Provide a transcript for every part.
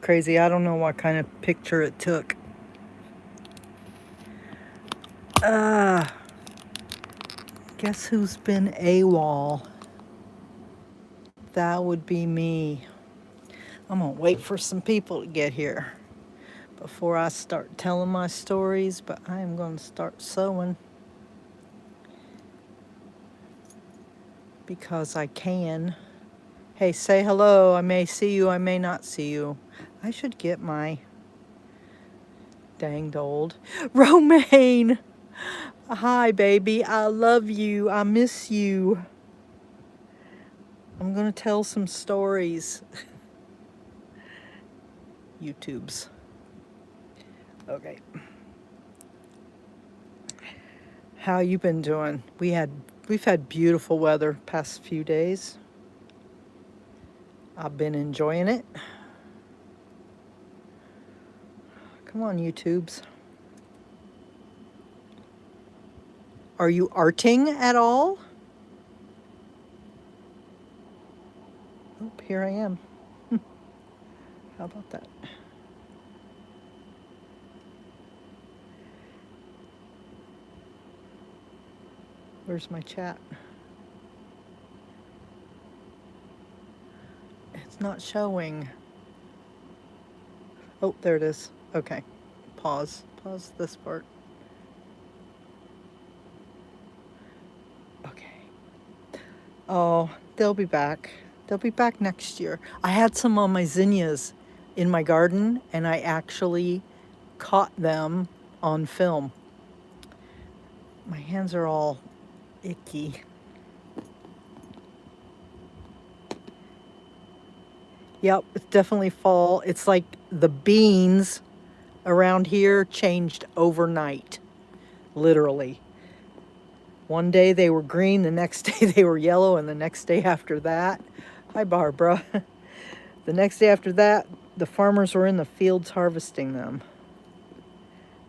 crazy. I don't know what kind of picture it took. Guess who's been AWOL? That would be me. I'm gonna wait for some people to get here before I start telling my stories, but I am gonna start sewing because I can. Hey, say hello. I may see you, I may not see you. I should get my danged old Romaine. Hi, baby. I love you. I miss you. I'm gonna tell some stories. YouTube's. Okay. How you been doing? We've had beautiful weather past few days. I've been enjoying it. Come on, YouTubes. Are you arting at all? Oh, here I am. How about that? Where's my chat? It's not showing. Oh, there it is. Okay. Pause. Pause this part. Okay. Oh, they'll be back. They'll be back next year. I had some on my zinnias in my garden, and I actually caught them on film. My hands are all icky. Yep, it's definitely fall. It's like the beans around here changed overnight, literally. One day they were green, the next day they were yellow, and the next day after that, hi Barbara. The next day after that, the farmers were in the fields harvesting them.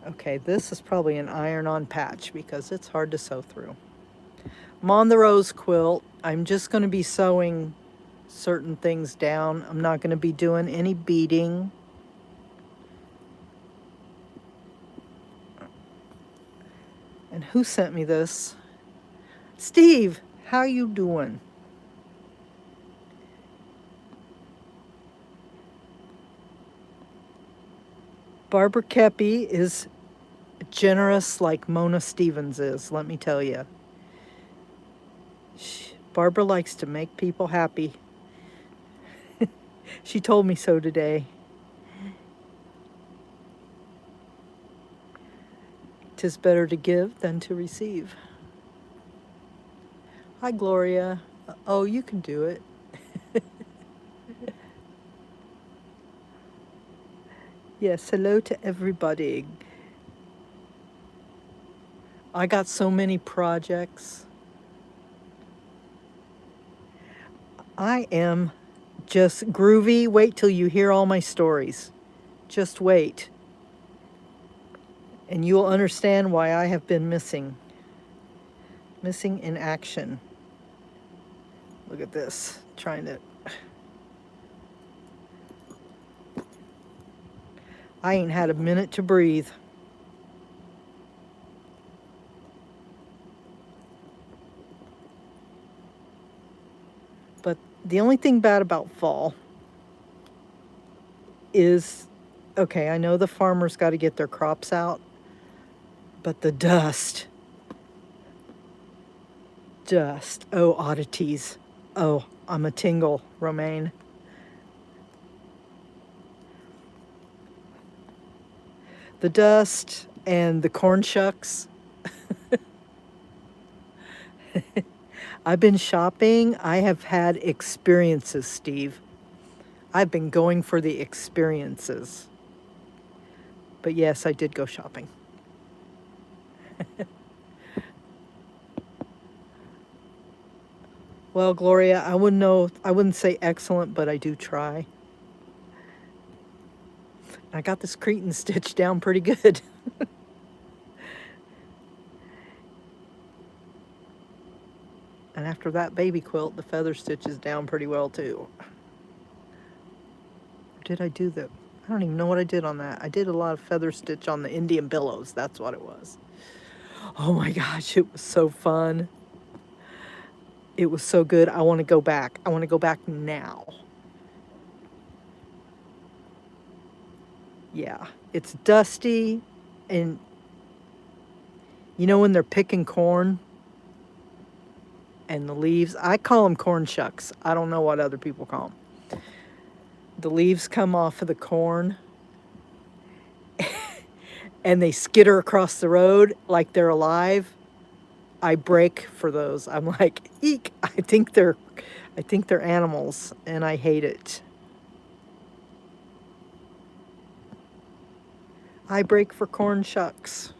Okay, this is probably an iron-on patch because it's hard to sew through. I'm on the rose quilt. I'm just going to be sewing certain things down. I'm not going to be doing any beading. And who sent me this? Steve, how you doing? Barbara Kepi is generous like Mona Stevens is, let me tell you. Barbara likes to make people happy. She told me so today. 'Tis better to give than to receive. Hi, Gloria. Oh, you can do it. Yes, hello to everybody. I got so many projects. I am just groovy. Wait till you hear all my stories. Just wait. And you'll understand why I have been missing. Missing in action. Look at this. Trying to... I ain't had a minute to breathe. But the only thing bad about fall is, okay, I know the farmers got to get their crops out, but the dust. Dust. Oh, oddities. Oh, I'm a tingle, Romaine. The dust and the corn shucks. I've been shopping. I have had experiences, Steve. I've been going for the experiences. But yes, I did go shopping. Well, Gloria, I wouldn't say excellent, but I do try. I got this cretin stitch down pretty good. And after that baby quilt, the feather stitch is down pretty well too. Or did I do the don't even know what I did on that. I did a lot of feather stitch on the Indian pillows. That's what it was. Oh my gosh, it was so fun. It was so good. I want to go back. I want to go back now. Yeah, it's dusty, and you know when they're picking corn and the leaves, I call them corn shucks. I don't know what other people call them. The leaves come off of the corn and they skitter across the road like they're alive. I break for those. I'm like, eek! I think they're animals, and I hate it. I break for corn shucks.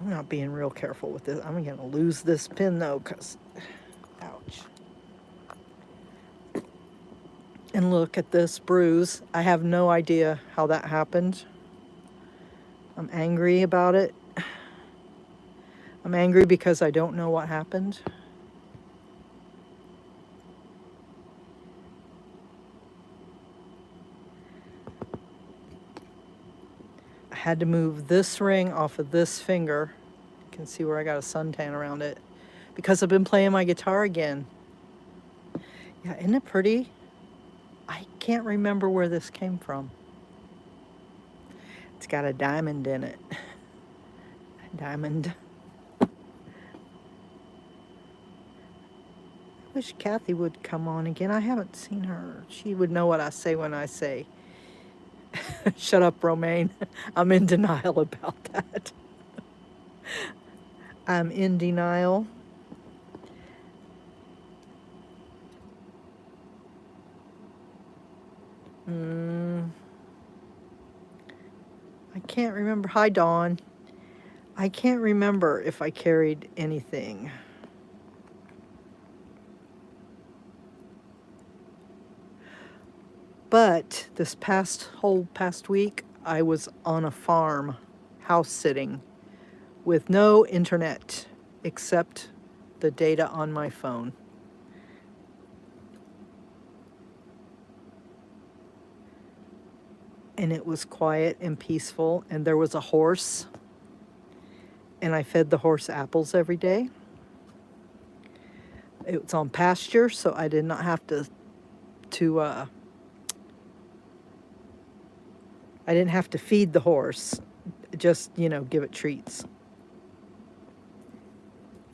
I'm not being real careful with this. I'm gonna lose this pin though, cause, ouch. And look at this bruise. I have no idea how that happened. I'm angry about it. I'm angry because I don't know what happened. I had to move this ring off of this finger. You can see where I got a suntan around it. Because I've been playing my guitar again. Yeah, isn't it pretty? I can't remember where this came from. It's got a diamond in it. Diamond. I wish Kathy would come on again. I haven't seen her. She would know what I say when I say, shut up, Romaine. I'm in denial about that. I'm in denial. I can't remember. Hi, Dawn. I can't remember if I carried anything. But this whole past week, I was on a farm, house sitting, with no internet except the data on my phone. And it was quiet and peaceful, and there was a horse, and I fed the horse apples every day. It was on pasture, so I did not have to I didn't have to feed the horse, just, give it treats.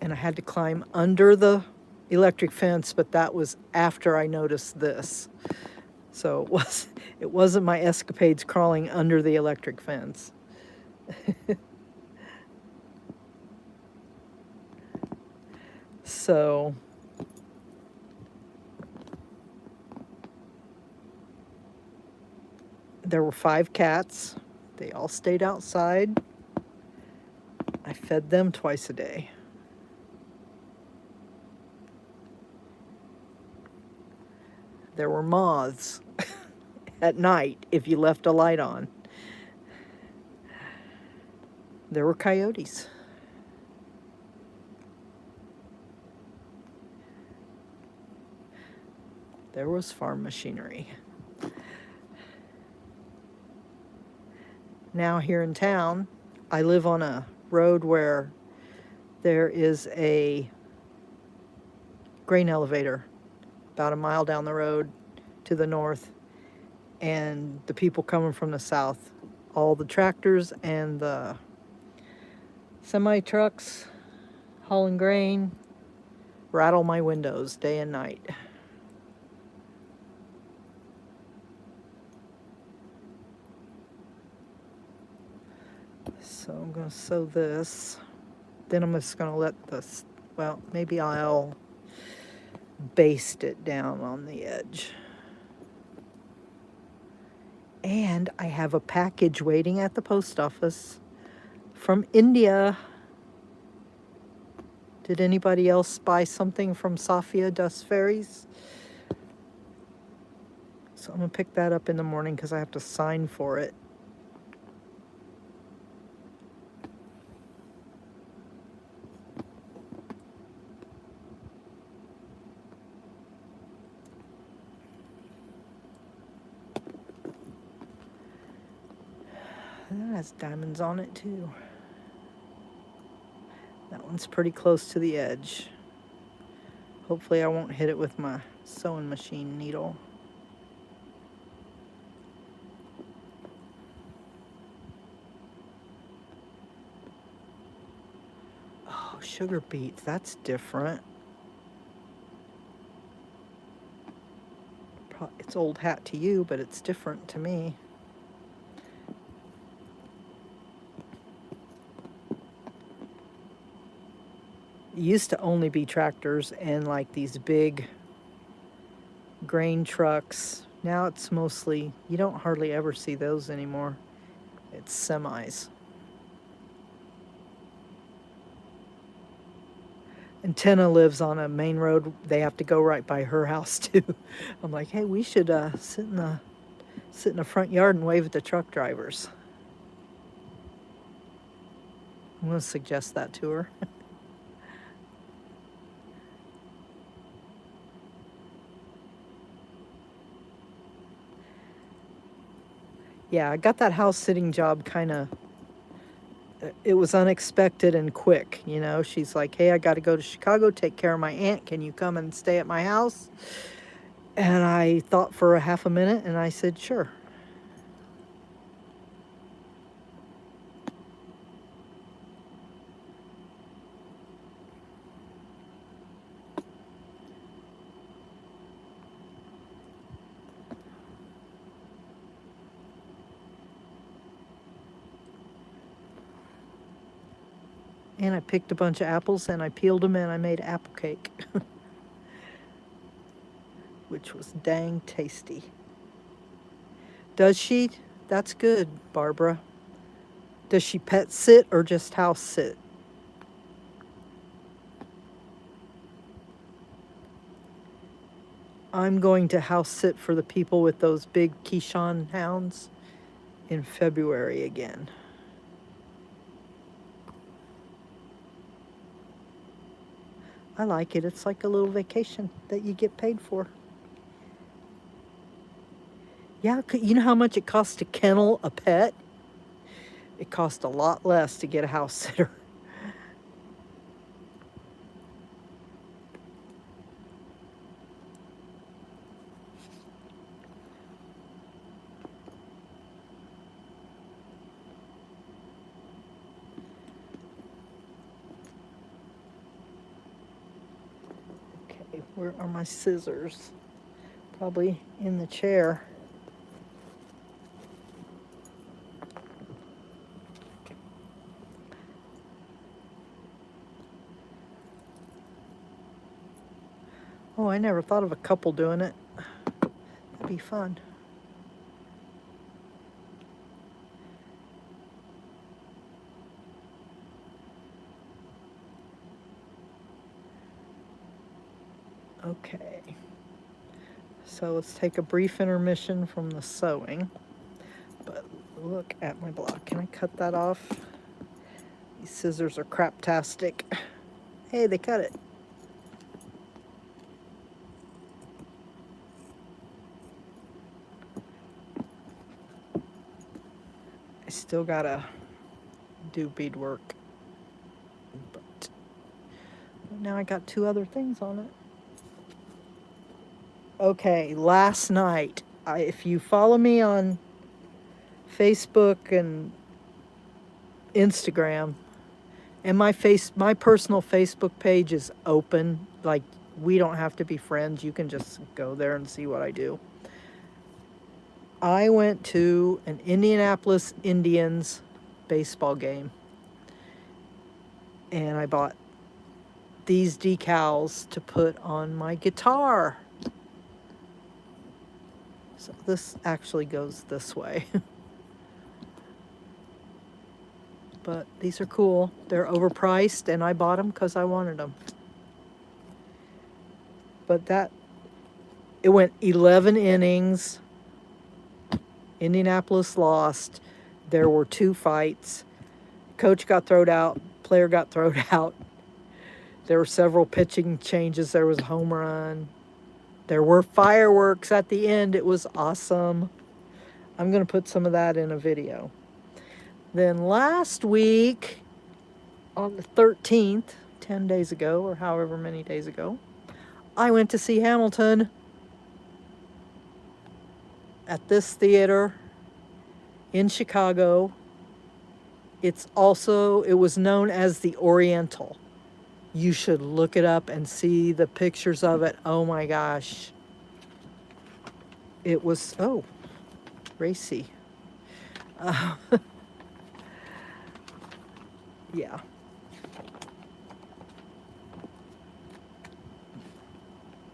And I had to climb under the electric fence, but that was after I noticed this. So it wasn't my escapades crawling under the electric fence. So there were 5 cats. They all stayed outside. I fed them twice a day. There were moths at night if you left a light on. There were coyotes. There was farm machinery. Now here in town, I live on a road where there is a grain elevator about a mile down the road to the north, and the people coming from the south, all the tractors and the semi trucks hauling grain, rattle my windows day and night. So I'm going to sew this. Then I'm just going to let this, well, maybe I'll baste it down on the edge. And I have a package waiting at the post office from India. Did anybody else buy something from Safia Dust Fairies? So I'm going to pick that up in the morning because I have to sign for it. has diamonds on it too. That one's pretty close to the edge. Hopefully I won't hit it with my sewing machine needle. Oh, sugar beets, that's different. It's old hat to you, but it's different to me. It used to only be tractors and like these big grain trucks. Now it's mostly, you don't hardly ever see those anymore. It's semis. And Tina lives on a main road. They have to go right by her house too. I'm like, hey, we should sit in the front yard and wave at the truck drivers. I'm going to suggest that to her. Yeah, I got that house sitting job kind of, it was unexpected and quick, you know. She's like, hey, I got to go to Chicago, take care of my aunt. Can you come and stay at my house? And I thought for a half a minute, and I said, sure. And I picked a bunch of apples and I peeled them and I made apple cake, which was dang tasty. Does she? That's good, Barbara. Does she pet sit or just house sit? I'm going to house sit for the people with those big Keyshawn hounds in February again. I like it. It's like a little vacation that you get paid for. Yeah, you know how much it costs to kennel a pet? It costs a lot less to get a house sitter. Okay, where are my scissors? Probably in the chair. Oh, I never thought of a couple doing it. That'd be fun. Okay. So let's take a brief intermission from the sewing. But look at my block. Can I cut that off? These scissors are craptastic. Hey, they cut it. I still gotta do beadwork. But now I got two other things on it. Okay, last night, if you follow me on Facebook and Instagram, and my personal Facebook page is open. Like, we don't have to be friends. You can just go there and see what I do. I went to an Indianapolis Indians baseball game, and I bought these decals to put on my guitar. So this actually goes this way. But these are cool. They're overpriced, and I bought them because I wanted them. But it went 11 innings. Indianapolis lost. There were 2 fights. Coach got thrown out. Player got thrown out. There were several pitching changes. There was a home run. There were fireworks at the end. It was awesome. I'm going to put some of that in a video. Then last week, on the 13th, 10 days ago, or however many days ago, I went to see Hamilton at this theater in Chicago. It was known as the Oriental. You should look it up and see the pictures of it. Oh my gosh. It was, oh, racy. Yeah.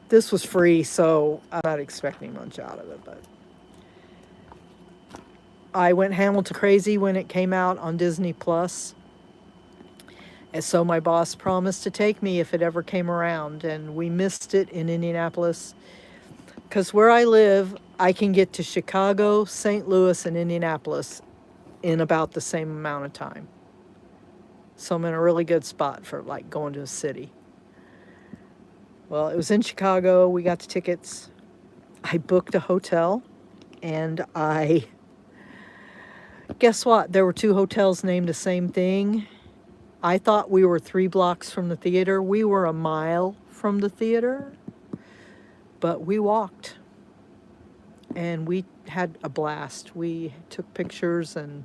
This was free, so I'm not expecting much out of it, but I went Hamilton crazy when it came out on Disney Plus. And so my boss promised to take me if it ever came around, and we missed it in Indianapolis. Because where I live, I can get to Chicago, St. Louis, and Indianapolis in about the same amount of time. So I'm in a really good spot for like going to a city. Well, it was in Chicago. We got the tickets. I booked a hotel, and guess what? There were 2 hotels named the same thing. I thought we were 3 blocks from the theater. We were a mile from the theater, but we walked, and we had a blast. We took pictures and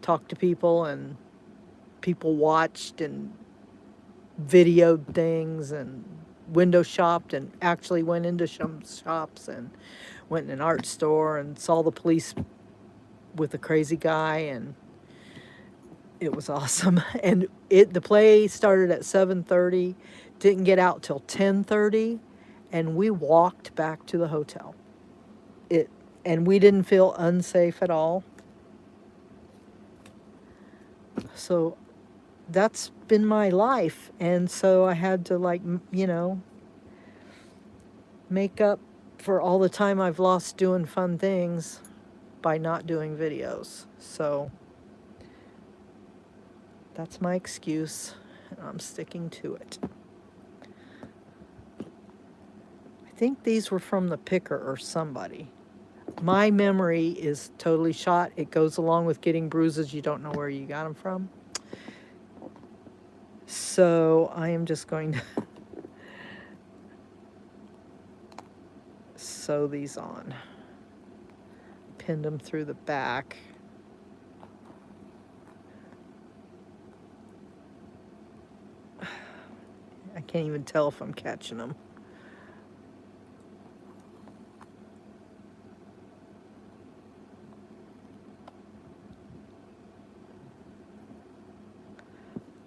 talked to people, and people watched and videoed things and window shopped and actually went into some shops and went in an art store and saw the police with a crazy guy, and it was awesome. And the play started at 7:30, didn't get out till 10:30, and we walked back to the hotel. And we didn't feel unsafe at all. So that's been my life, and so I had to, like, make up for all the time I've lost doing fun things by not doing videos. So that's my excuse, and I'm sticking to it. I think these were from the picker or somebody. My memory is totally shot. It goes along with getting bruises. You don't know where you got them from. So I am just going to sew these on. Pinned them through the back. I can't even tell if I'm catching them.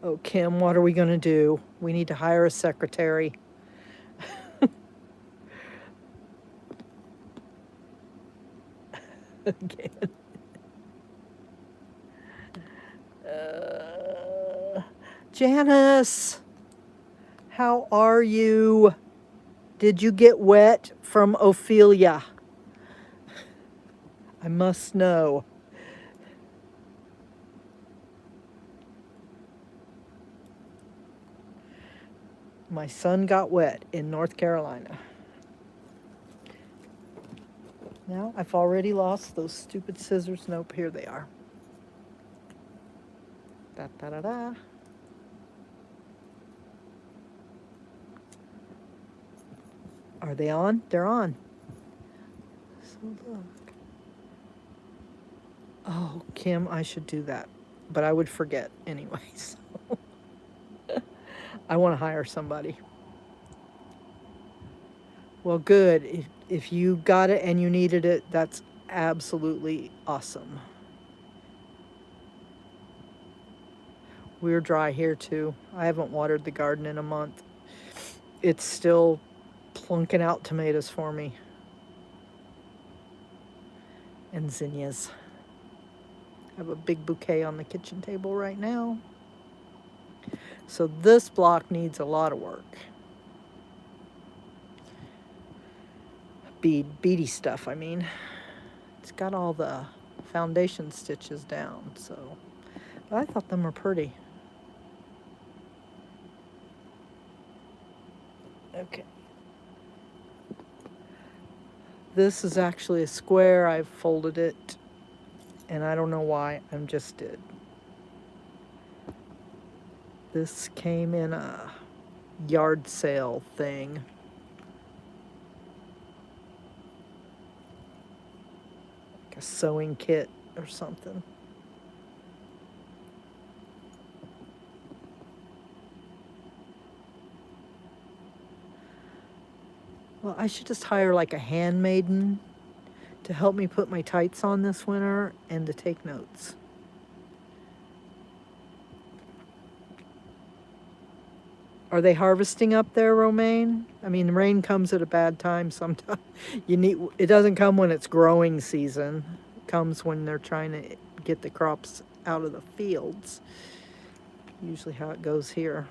Oh, Kim, what are we going to do? We need to hire a secretary. Again. Janice, how are you? Did you get wet from Ophelia? I must know. My son got wet in North Carolina. Now I've already lost those stupid scissors. Nope, here they are. Da da da da. Are they on? They're on. So look. Oh, Kim, I should do that. But I would forget anyway. So I want to hire somebody. Well, good. If you got it and you needed it, that's absolutely awesome. We're dry here too. I haven't watered the garden in a month. It's still plunking out tomatoes for me. And zinnias. I have a big bouquet on the kitchen table right now. So this block needs a lot of work. Beady stuff, I mean. It's got all the foundation stitches down, so. But I thought them were pretty. Okay. This is actually a square. I've folded it And I don't know why, I'm just did. This came in a yard sale thing. Like a sewing kit or something. Well, I should just hire like a handmaiden to help me put my tights on this winter and to take notes. Are they harvesting up there, Romaine? I mean, the rain comes at a bad time sometimes. It doesn't come when it's growing season. It comes when they're trying to get the crops out of the fields. Usually how it goes here.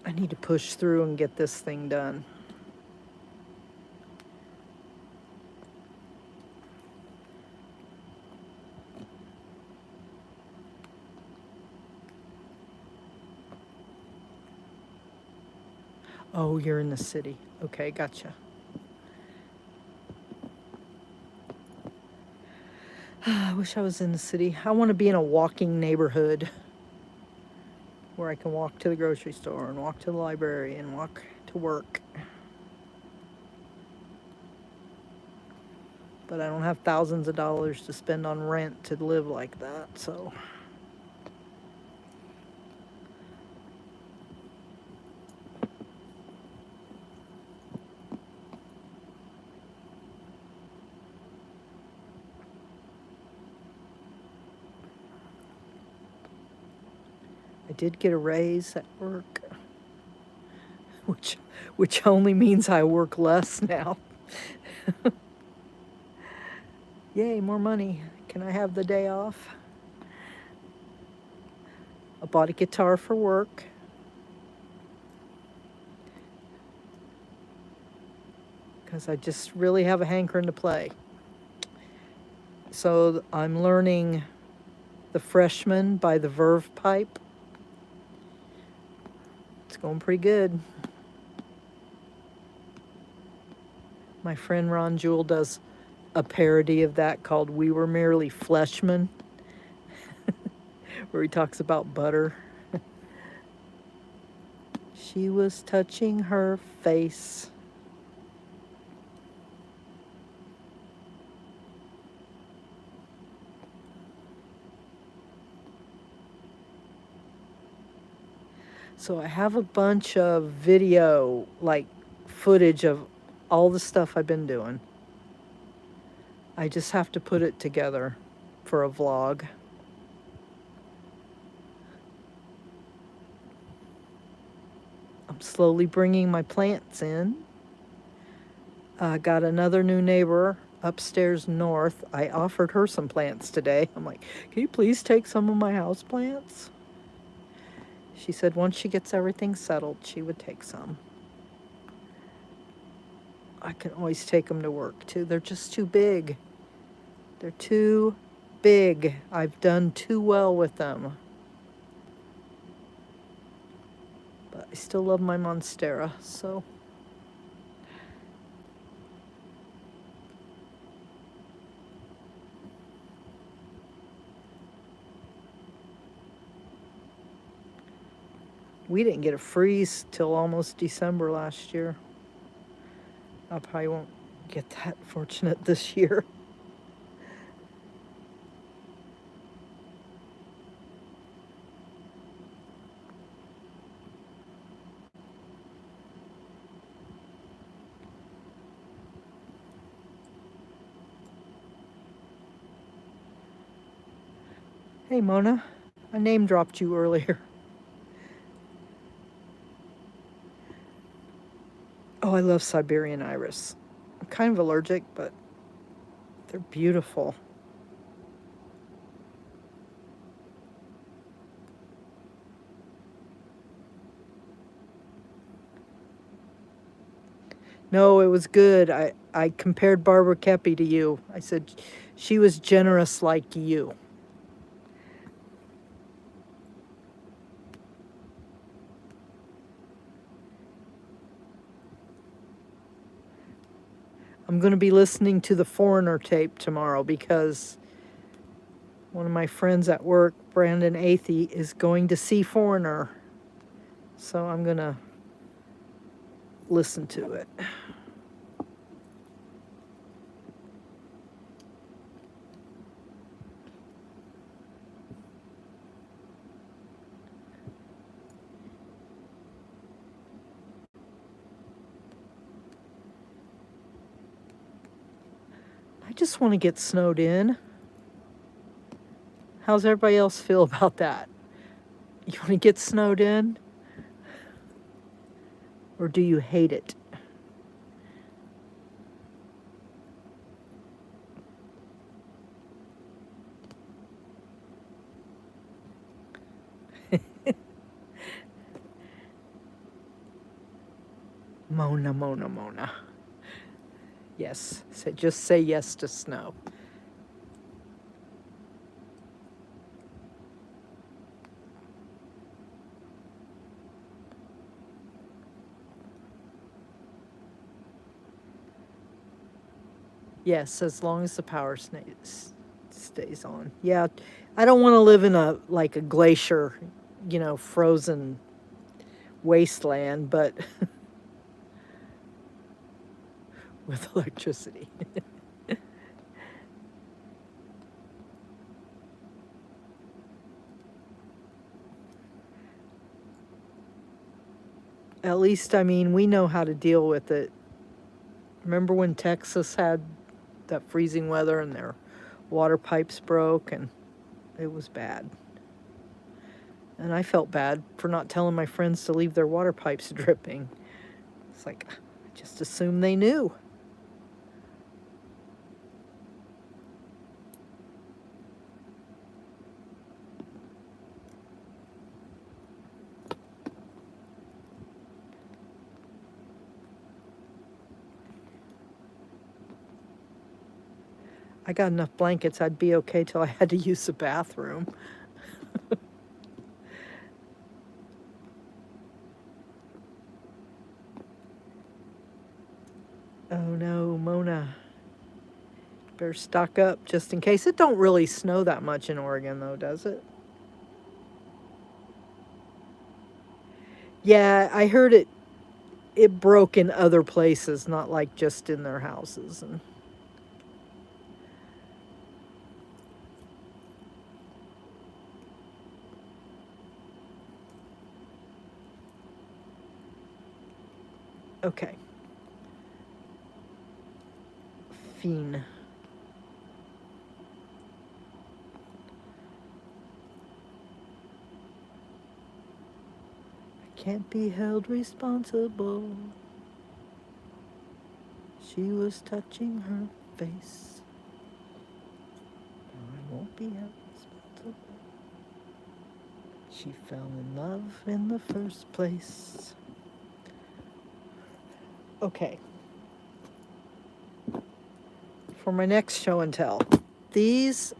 I need to push through and get this thing done. Oh, you're in the city. Okay, gotcha. I wish I was in the city. I want to be in a walking neighborhood where I can walk to the grocery store and walk to the library and walk to work. But I don't have thousands of dollars to spend on rent to live like that, so. I did get a raise at work, which only means I work less now. Yay, more money. Can I have the day off? I bought a guitar for work. Because I just really have a hankering to play. So I'm learning The Freshman by the Verve Pipe. It's going pretty good. My friend Ron Jewell does a parody of that called We Were Merely Fleshmen, where he talks about butter. She was touching her face. So I have a bunch of video, like footage of all the stuff I've been doing. I just have to put it together for a vlog. I'm slowly bringing my plants in. I got another new neighbor upstairs north. I offered her some plants today. I'm like, can you please take some of my house plants? She said once she gets everything settled, she would take some. I can always take them to work too. They're just too big. They're too big. I've done too well with them. But I still love my Monstera, so. We didn't get a freeze till almost December last year. I probably won't get that fortunate this year. Hey, Mona. I name dropped you earlier. Oh, I love Siberian iris. I'm kind of allergic, but they're beautiful. No, it was good. I compared Barbara Keppy to you. I said she was generous like you. I'm going to be listening to the Foreigner tape tomorrow because one of my friends at work, Brandon Athey, is going to see Foreigner. So I'm going to listen to it. I just want to get snowed in. How's everybody else feel about that? You want to get snowed in? Or do you hate it? Mona, Mona, Mona. Yes, so just say yes to snow. Yes, as long as the power stays on. Yeah, I don't want to live in a glacier, frozen wasteland, but with electricity. At least, I mean, we know how to deal with it. Remember when Texas had that freezing weather and their water pipes broke and it was bad. And I felt bad for not telling my friends to leave their water pipes dripping. It's like, I just assumed they knew. I got enough blankets, I'd be okay till I had to use the bathroom. Oh no, Mona. Better stock up just in case. It don't really snow that much in Oregon though, does it? Yeah, I heard it broke in other places, not like just in their houses. And okay. Fiend. Can't be held responsible. She was touching her face. I won't be held responsible. She fell in love in the first place. Okay. For my next show and tell, these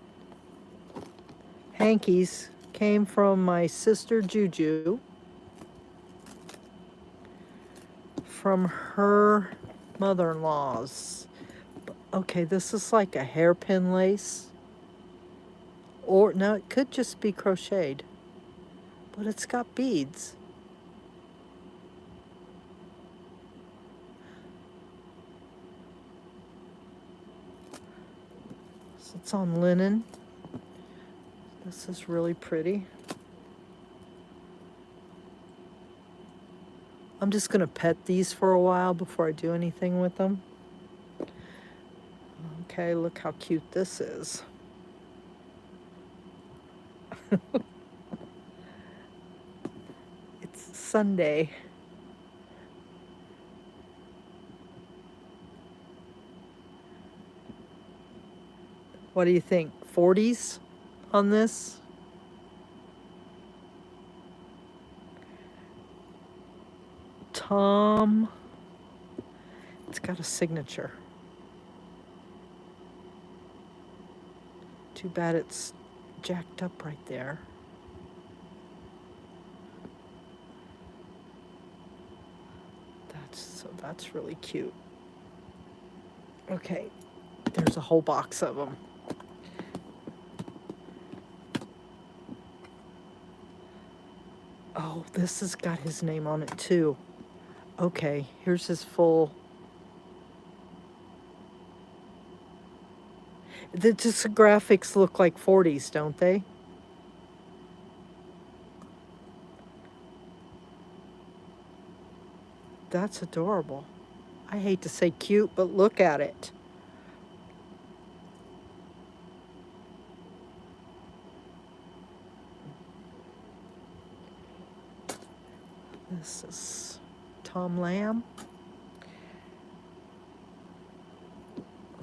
hankies came from my sister Juju from her mother-in-law's. Okay, this is like a hairpin lace. Or, no, it could just be crocheted. But it's got beads. So it's on linen. This is really pretty. I'm just going to pet these for a while before I do anything with them. Okay, look how cute this is. It's Sunday. What do you think? 40s on this? Tom. It's got a signature. Too bad it's jacked up right there. That's really cute. Okay, there's a whole box of them. Oh, this has got his name on it too. Okay, here's his full. The graphics look like 40s, don't they? That's adorable. I hate to say cute, but look at it. This is Tom Lamb.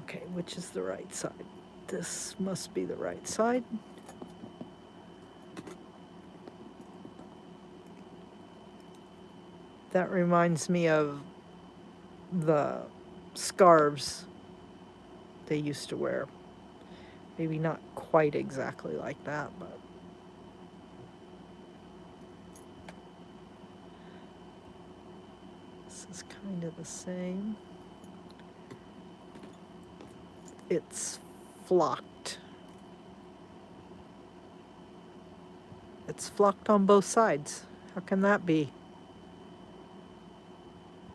Okay, which is the right side? This must be the right side. That reminds me of the scarves they used to wear. Maybe not quite exactly like that, but this is kind of the same. It's flocked. It's flocked on both sides. How can that be?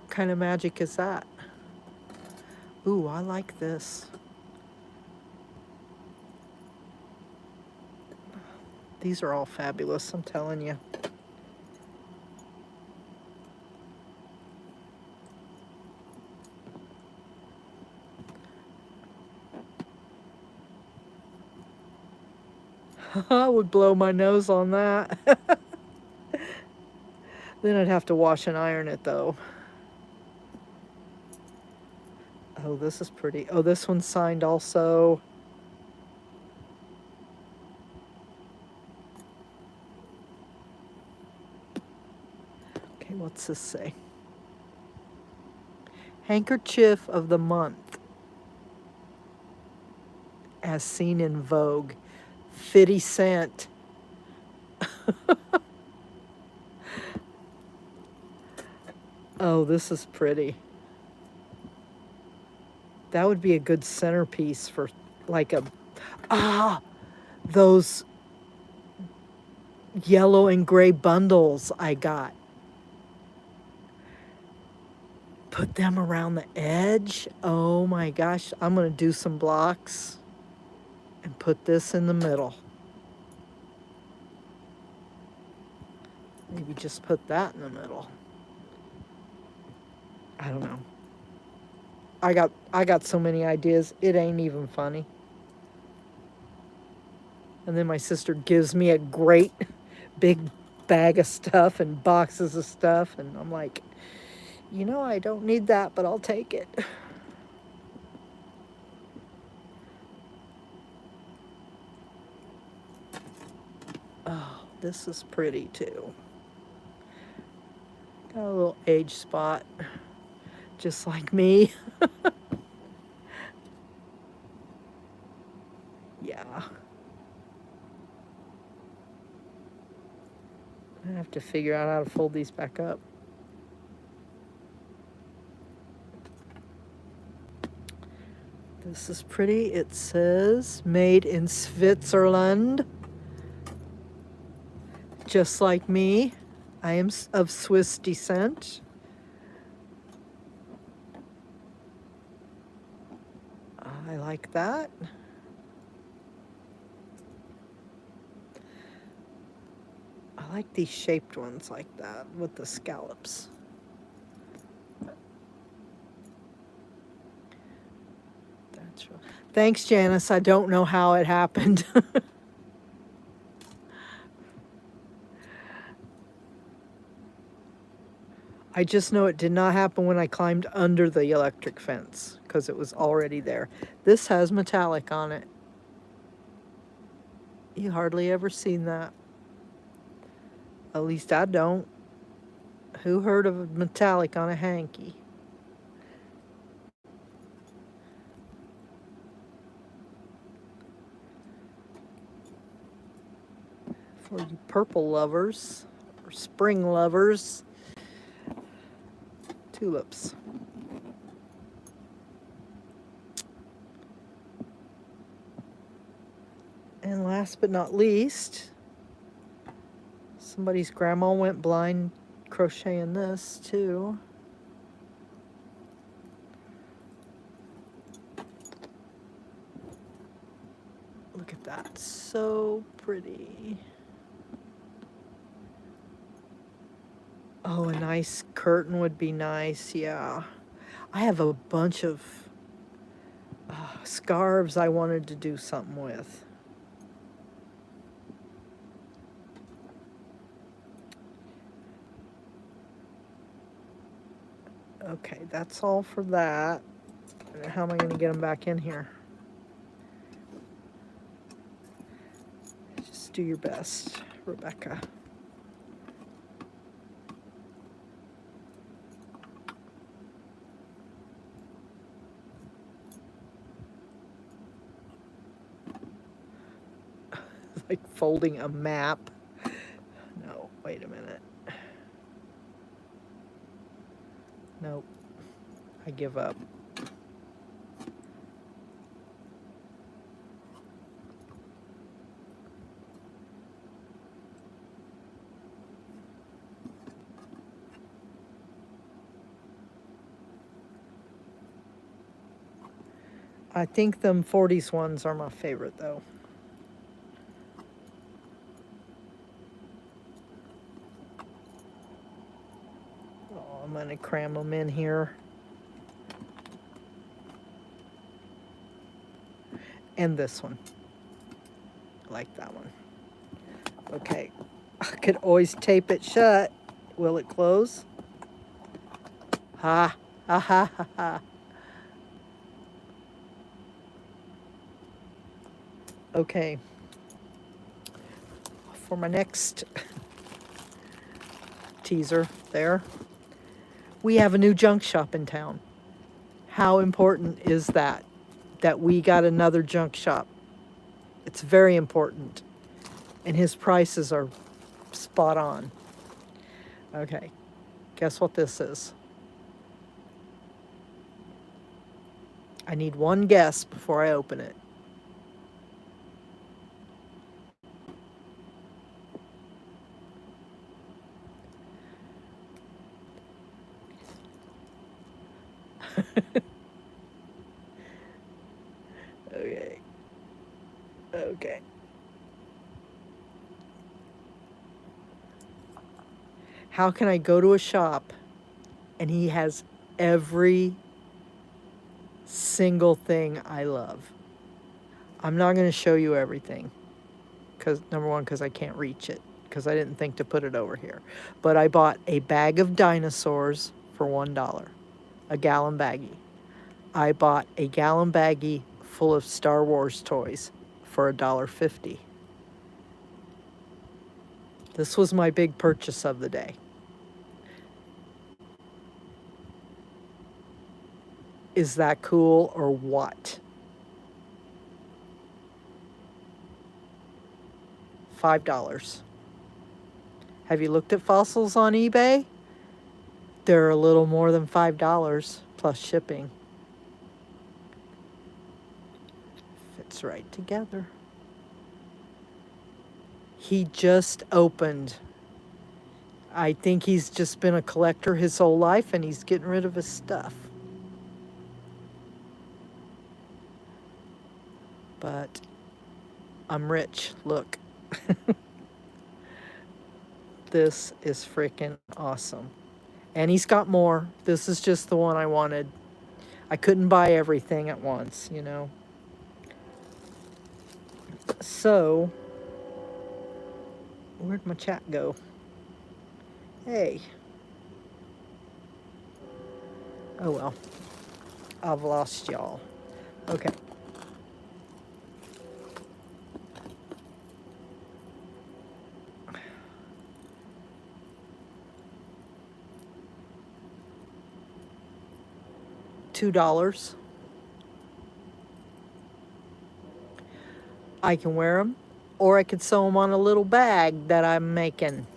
What kind of magic is that? Ooh, I like this. These are all fabulous, I'm telling you. I would blow my nose on that. Then I'd have to wash and iron it though. Oh, this is pretty. Oh, this one's signed also. Okay, what's this say? Handkerchief of the month, as seen in Vogue. 50 cent. Oh, this is pretty. That would be a good centerpiece for like a, those yellow and gray bundles I got. Put them around the edge. Oh my gosh, I'm gonna do some blocks and put this in the middle. Maybe just put that in the middle. I don't know. I got so many ideas, it ain't even funny. And then my sister gives me a great big bag of stuff and boxes of stuff, and I'm like, you know, I don't need that, but I'll take it. Oh, this is pretty too. Got a little age spot, just like me. Yeah. I have to figure out how to fold these back up. This is pretty. It says made in Switzerland. Just like me, I am of Swiss descent. I like that. I like these shaped ones like that with the scallops. That's real. Thanks, Janice. I don't know how it happened. I just know it did not happen when I climbed under the electric fence because it was already there. This has metallic on it. You hardly ever seen that. At least I don't. Who heard of a metallic on a hanky? For you purple lovers or spring lovers, tulips. And last but not least, somebody's grandma went blind crocheting this too. Look at that, so pretty. Oh, a nice curtain would be nice, yeah. I have a bunch of scarves I wanted to do something with. Okay, that's all for that. How am I going to get them back in here? Just do your best, Rebecca. Like folding a map. No, wait a minute. Nope. I give up. I think them 40s ones are my favorite though. Oh, I'm gonna cram them in here. And this one. I like that one. Okay. I could always tape it shut. Will it close? Ha ha ha ha ha. Okay. For my next teaser there, we have a new junk shop in town. How important is that? That we got another junk shop. It's very important. And his prices are spot on. Okay. Guess what this is? I need one guess before I open it. Okay. Okay. How can I go to a shop and he has every single thing I love? I'm not going to show you everything. Because number one, because I can't reach it. Because I didn't think to put it over here. But I bought a bag of dinosaurs for $1. A gallon baggie. I bought a gallon baggie full of Star Wars toys for $1.50. This was my big purchase of the day. Is that cool or what? $5. Have you looked at fossils on eBay? They're a little more than $5 plus shipping. Fits right together. He just opened. I think he's just been a collector his whole life and he's getting rid of his stuff. But I'm rich. Look. This is freaking awesome. And he's got more. This is just the one I wanted. I couldn't buy everything at once, you know. So, where'd my chat go? Hey. Oh well. I've lost y'all. Okay. $2. I can wear them, or I could sew them on a little bag that I'm making.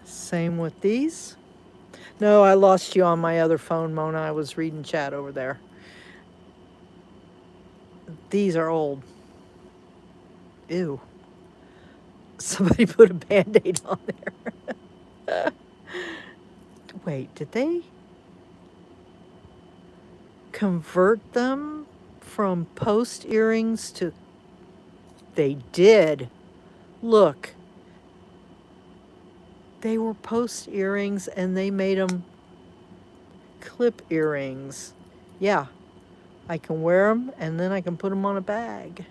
Same with these. No, I lost you on my other phone, Mona. I was reading chat over there. These are old. Ew. Somebody put a Band-Aid on there. Wait, did they convert them from post earrings to... They did. Look. They were post earrings and they made them clip earrings. Yeah. I can wear them and then I can put them on a bag.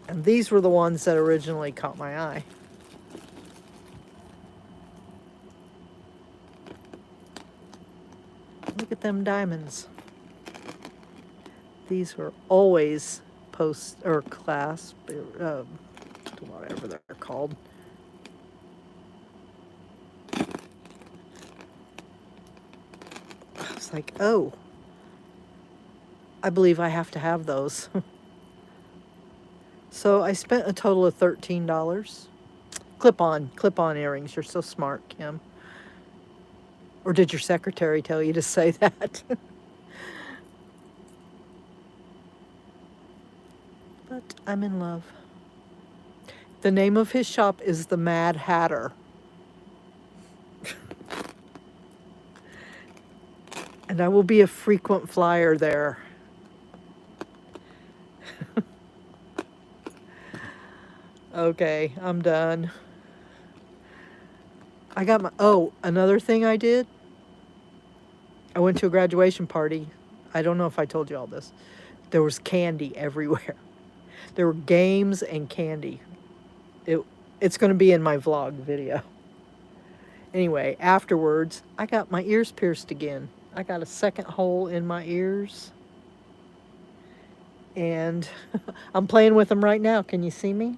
And these were the ones that originally caught my eye. Look at them diamonds. These were always post or clasp, whatever they're called. I was like, oh, I believe I have to have those. So I spent a total of $13. Clip-on earrings. You're so smart, Kim. Or did your secretary tell you to say that? But I'm in love. The name of his shop is the Mad Hatter. And I will be a frequent flyer there. Okay, I'm done. I got my... Oh, another thing I did. I went to a graduation party. I don't know if I told you all this. There was candy everywhere. There were games and candy. It's going to be in my vlog video. Anyway, afterwards, I got my ears pierced again. I got a second hole in my ears. And I'm playing with them right now. Can you see me?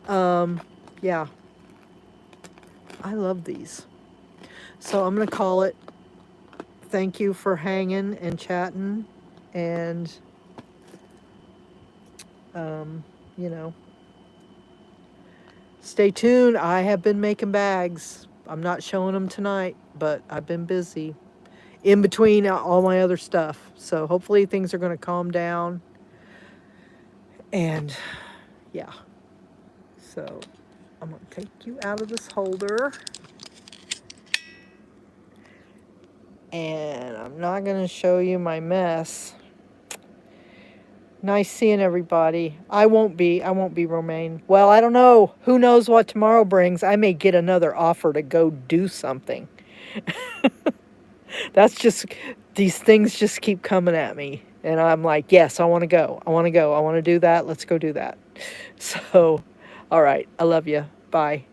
Yeah. I love these. So I'm going to call it. Thank you for hanging and chatting. And, you know, stay tuned. I have been making bags. I'm not showing them tonight, but I've been busy in between all my other stuff. So hopefully things are going to calm down. And, yeah. So I'm going to take you out of this holder. And I'm not going to show you my mess. Nice seeing everybody. I won't be Romaine. Well, I don't know. Who knows what tomorrow brings? I may get another offer to go do something. That's just, these things just keep coming at me. And I'm like, yes, I want to go. I want to go. I want to do that. Let's go do that. So, all right. I love you. Bye.